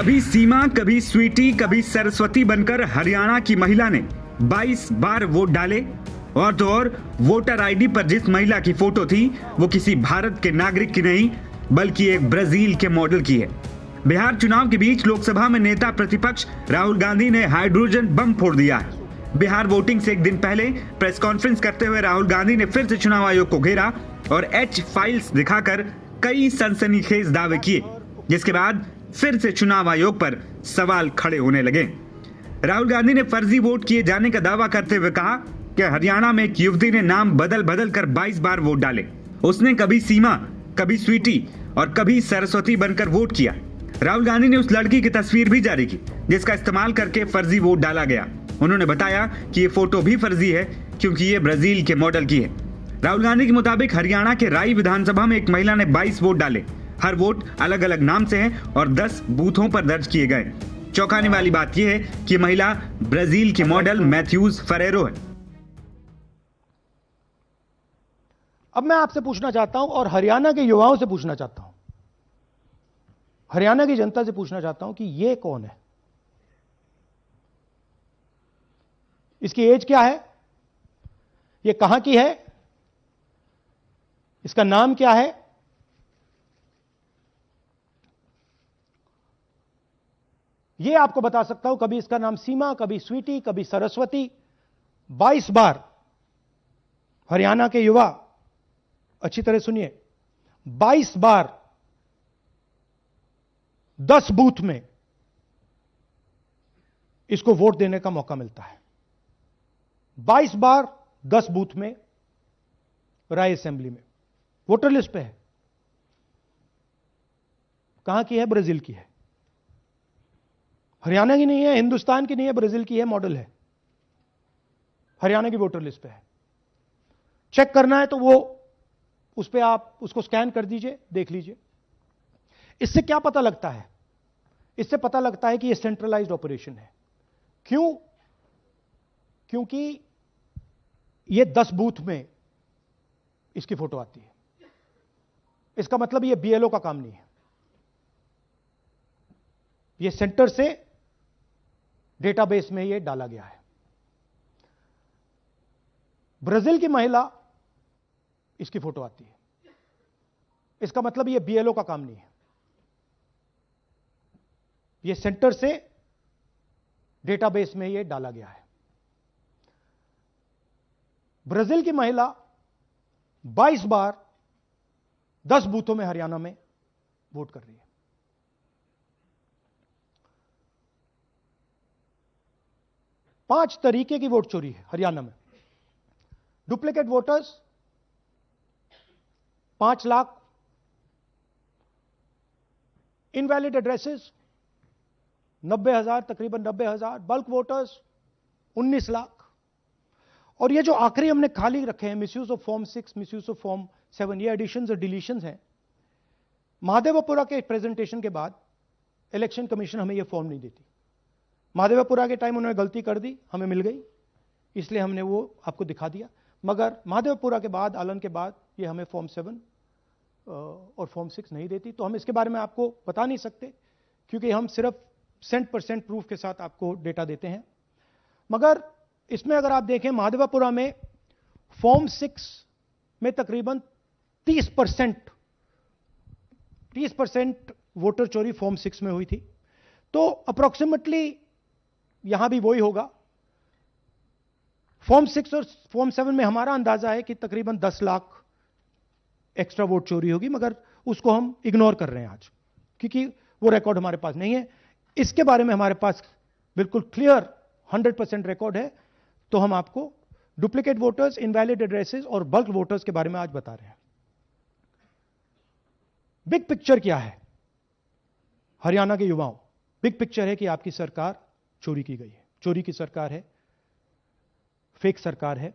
कभी सीमा, कभी स्वीटी, कभी सरस्वती बनकर हरियाणा की महिला ने 22 बार वोट डाले। और तो और वोटर आईडी पर जिस महिला की फोटो थी वो किसी भारत के नागरिक की नहीं बल्कि एक ब्राजील के मॉडल की है। बिहार चुनाव के बीच लोकसभा में नेता प्रतिपक्ष राहुल गांधी ने हाइड्रोजन बम फोड़ दिया है। बिहार वोटिंग से एक दिन पहले प्रेस कॉन्फ्रेंस करते हुए राहुल गांधी ने फिर से चुनाव आयोग को घेरा और एच फाइल्स दिखाकर कई सनसनीखेज दावे किए, जिसके बाद फिर से चुनाव आयोग पर सवाल खड़े होने लगे। राहुल गांधी ने फर्जी वोट किए जाने का दावा करते हुए कहा कि हरियाणा में एक युवती ने नाम बदल बदल कर 22 बार वोट डाले। उसने कभी सीमा, कभी स्वीटी और कभी सरस्वती बनकर वोट किया। राहुल गांधी ने उस लड़की की तस्वीर भी जारी की जिसका इस्तेमाल करके फर्जी वोट डाला गया। उन्होंने बताया कि ये फोटो भी फर्जी है क्योंकि ये ब्राजील के मॉडल की है। राहुल गांधी के मुताबिक हरियाणा के राई विधानसभा में एक महिला ने 22 वोट डाले। हर वोट अलग अलग नाम से है और 10 बूथों पर दर्ज किए गए। चौंकाने वाली बात यह है कि महिला ब्राजील के मॉडल मैथ्यूज फरेरो है। अब मैं आपसे पूछना चाहता हूं और हरियाणा के युवाओं से पूछना चाहता हूं, हरियाणा की जनता से पूछना चाहता हूं कि यह कौन है, इसकी एज क्या है, यह कहां की है, इसका नाम क्या है, यह आपको बता सकता हूं। कभी इसका नाम सीमा, कभी स्वीटी, कभी सरस्वती। 22 बार हरियाणा के युवा अच्छी तरह सुनिए, 22 बार 10 बूथ में इसको वोट देने का मौका मिलता है। 22 बार 10 बूथ में राय असेंबली में वोटर लिस्ट पे है। कहां की है? ब्राजील की है। हरियाणा की नहीं है, हिंदुस्तान की नहीं है, ब्राजील की है, मॉडल है। हरियाणा की वोटर लिस्ट पे है। चेक करना है तो वो उस पे आप उसको स्कैन कर दीजिए, देख लीजिए। इससे क्या पता लगता है? इससे पता लगता है कि ये सेंट्रलाइज्ड ऑपरेशन है। क्यों? क्योंकि ये 10 बूथ में इसकी फोटो आती है। इसका मतलब ये बीएलओ का काम नहीं है। ये सेंटर से डेटाबेस में ये डाला गया है। ब्राजील की महिला, इसकी फोटो आती है। इसका मतलब ये बीएलओ का काम नहीं है। ये सेंटर से डेटाबेस में ये डाला गया है। ब्राजील की महिला 22 बार 10 बूथों में हरियाणा में वोट कर रही है। 5 तरीके की वोट चोरी है हरियाणा में। Duplicate voters 5 lakh, invalid addresses 90,000, तकरीबन 90,000, बल्क वोटर्स 19 लाख। और ये जो आखिरी हमने खाली रखे हैं, misuse of form 6, misuse of form 7, ये एडिशंस और डिलीशंस हैं। महादेवपुरा के प्रेजेंटेशन के बाद इलेक्शन कमीशन हमें ये फॉर्म नहीं देती। महादेवपुरा के टाइम उन्होंने गलती कर दी, हमें मिल गई, इसलिए हमने वो आपको दिखा दिया। मगर महादेवपुरा के बाद, आलन के बाद ये हमें फॉर्म 7 और फॉर्म 6 नहीं देती। तो हम इसके बारे में आपको बता नहीं सकते क्योंकि हम सिर्फ 100% प्रूफ के साथ आपको डेटा देते हैं। मगर इसमें अगर आप देखें, महादेवपुरा में फॉर्म 6 में तकरीबन 30% वोटर चोरी फॉर्म 6 में हुई थी। तो अप्रोक्सीमेटली यहां भी वही होगा। फॉर्म 6 और फॉर्म 7 में हमारा अंदाजा है कि तकरीबन 10 लाख एक्स्ट्रा वोट चोरी होगी, मगर उसको हम इग्नोर कर रहे हैं आज क्योंकि वो रिकॉर्ड हमारे पास नहीं है। इसके बारे में हमारे पास बिल्कुल क्लियर 100% रिकॉर्ड है। तो हम आपको डुप्लीकेट वोटर्स, इनवैलिड एड्रेसेस और बल्क वोटर्स के बारे में आज बता रहे हैं। बिग पिक्चर क्या है हरियाणा के युवाओं? बिग पिक्चर है कि आपकी सरकार चोरी की गई है, चोरी की सरकार है, फेक सरकार है।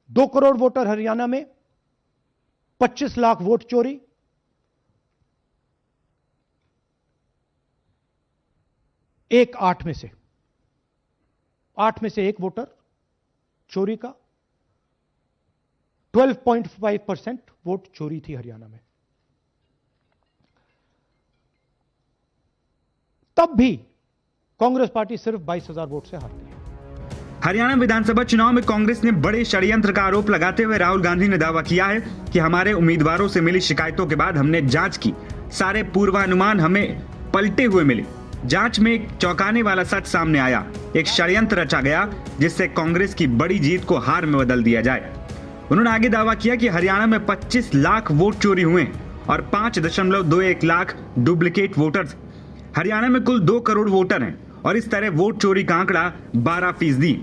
2 करोड़ वोटर हरियाणा में, 25 लाख वोट चोरी। एक 8 में से 1 वोटर चोरी का। 12.5% वोट चोरी थी हरियाणा में। तब भी कांग्रेस पार्टी सिर्फ 22,000 वोट से हारती है। हरियाणा विधानसभा चुनाव में कांग्रेस ने बड़े षड्यंत्र का आरोप लगाते हुए राहुल गांधी ने दावा किया है कि हमारे उम्मीदवारों से मिली शिकायतों के बाद हमने जांच की, सारे पूर्वानुमान हमें पलटे हुए मिले। जांच में एक चौंकाने वाला सच सामने आया, एक षड्यंत्र रचा गया जिससे कांग्रेस की बड़ी जीत को हार में बदल दिया जाए। उन्होंने आगे दावा किया कि हरियाणा में 25 लाख वोट चोरी हुए और 5.21 लाख डुप्लीकेट वोटर्स। हरियाणा में कुल 2 करोड़ वोटर हैं और इस तरह वोट चोरी का आंकड़ा 12%,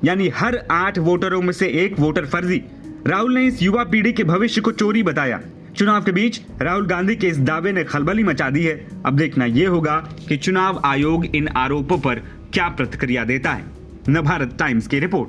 यानी हर 8 वोटरों में से 1 वोटर फर्जी। राहुल ने इस युवा पीढ़ी के भविष्य को चोरी बताया। चुनाव के बीच राहुल गांधी के इस दावे ने खलबली मचा दी है। अब देखना यह होगा कि चुनाव आयोग इन आरोपों पर क्या प्रतिक्रिया देता है। नवभारत टाइम्स की रिपोर्ट।